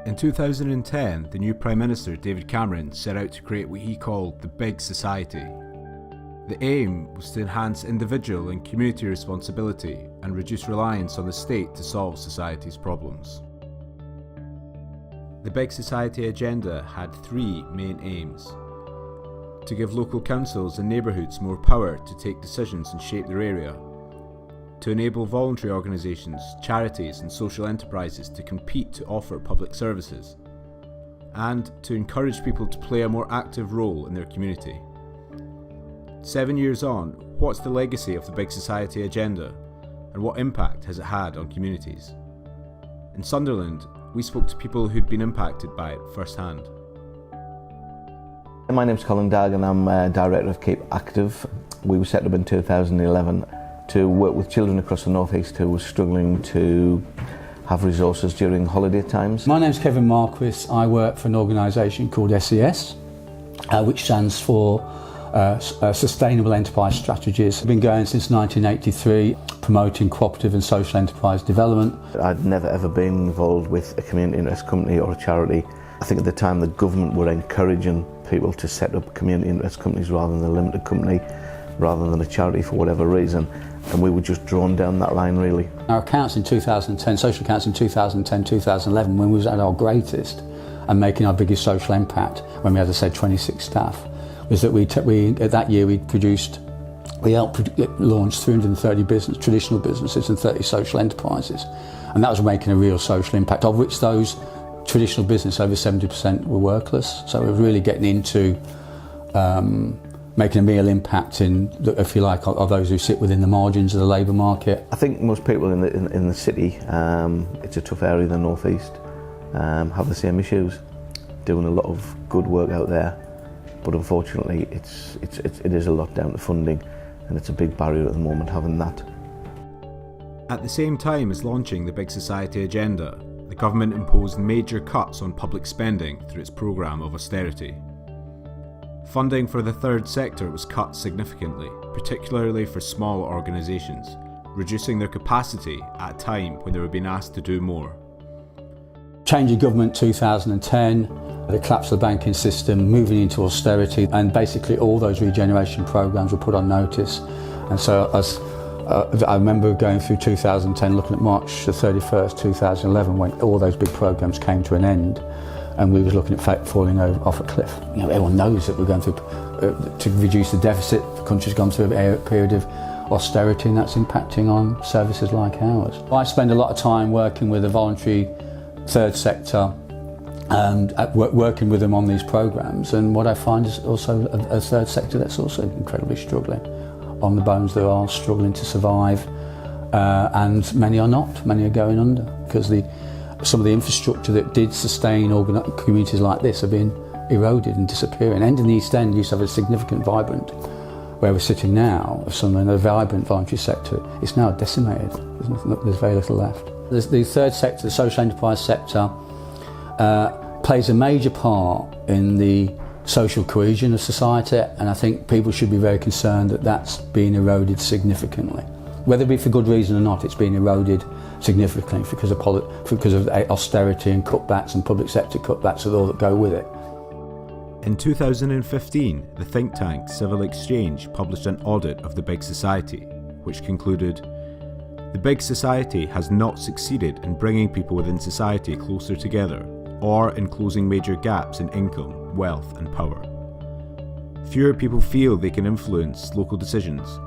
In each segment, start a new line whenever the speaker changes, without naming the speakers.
In 2010, the new Prime Minister David Cameron set out to create what he called the Big Society. The aim was to enhance individual and community responsibility and reduce reliance on the state to solve society's problems. The Big Society agenda had three main aims: to give local councils and neighbourhoods more power to take decisions and shape their area, to enable voluntary organisations, charities and social enterprises to compete to offer public services, and to encourage people to play a more active role in their community. 7 years on, what's the legacy of the Big Society agenda, and what impact has it had on communities? In Sunderland, we spoke to people who'd been impacted by it firsthand.
My name's Colin Dagg and I'm Director of Keep Active. We were set up in 2011 to work with children across the North East who were struggling to have resources during holiday times.
My name's Kevin Marquis. I work for an organisation called SES, which stands for Sustainable Enterprise Strategies. I've been going since 1983, promoting cooperative and social enterprise development.
I'd never ever been involved with a community interest company or a charity. I think at the time the government were encouraging people to set up community interest companies rather than a limited company, rather than a charity for whatever reason, and we were just drawn down that line really.
Our accounts in 2010, social accounts in 2010, 2011, when we was at our greatest and making our biggest social impact, when we had, as I said, 26 staff, was that that year we helped launch 330 traditional businesses and 30 social enterprises, and that was making a real social impact, of which those traditional business, over 70% were workless. So we're really getting into making a real impact in, if you like, of those who sit within the margins of the labour market.
I think most people in the city, it's a tough area, the North East, have the same issues, doing a lot of good work out there, but unfortunately it is a lot down to funding, and it's a big barrier at the moment having that.
At the same time as launching the Big Society agenda, the government imposed major cuts on public spending through its programme of austerity. Funding for the third sector was cut significantly, particularly for small organisations, reducing their capacity at a time when they were being asked to do more.
Change of government 2010, the collapse of the banking system, moving into austerity, and basically all those regeneration programmes were put on notice. And so I remember going through 2010, looking at March the 31st, 2011, when all those big programmes came to an end, and we were looking at falling off a cliff. You know, everyone knows that we're going through, to reduce the deficit, the country's gone through a period of austerity, and that's impacting on services like ours. I spend a lot of time working with the voluntary third sector and working with them on these programmes, and what I find is also a third sector that's also incredibly struggling. On the bones, they are struggling to survive, and many are not. Many are going under because some of the infrastructure that did sustain communities like this have been eroded and disappearing. And in the East End used to have a significant, vibrant, where we're sitting now, of something, a vibrant voluntary sector. It's now decimated. There's very little left. The third sector, the social enterprise sector, plays a major part in the social cohesion of society, and I think people should be very concerned that that's been eroded significantly. Whether it be for good reason or not, it's been eroded significantly because of austerity and cutbacks and public sector cutbacks and all that go with it.
In 2015, the think tank Civil Exchange published an audit of the Big Society, which concluded, "The Big Society has not succeeded in bringing people within society closer together, or in closing major gaps in income, wealth and power. Fewer people feel they can influence local decisions,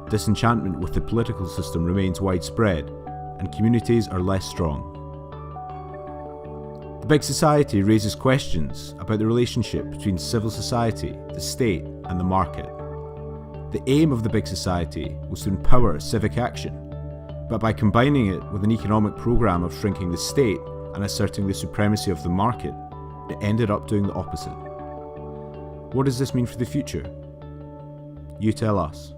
disenchantment with the political system remains widespread, and communities are less strong." The Big Society raises questions about the relationship between civil society, the state and the market. The aim of the Big Society was to empower civic action, but by combining it with an economic programme of shrinking the state and asserting the supremacy of the market, it ended up doing the opposite. What does this mean for the future? You tell us.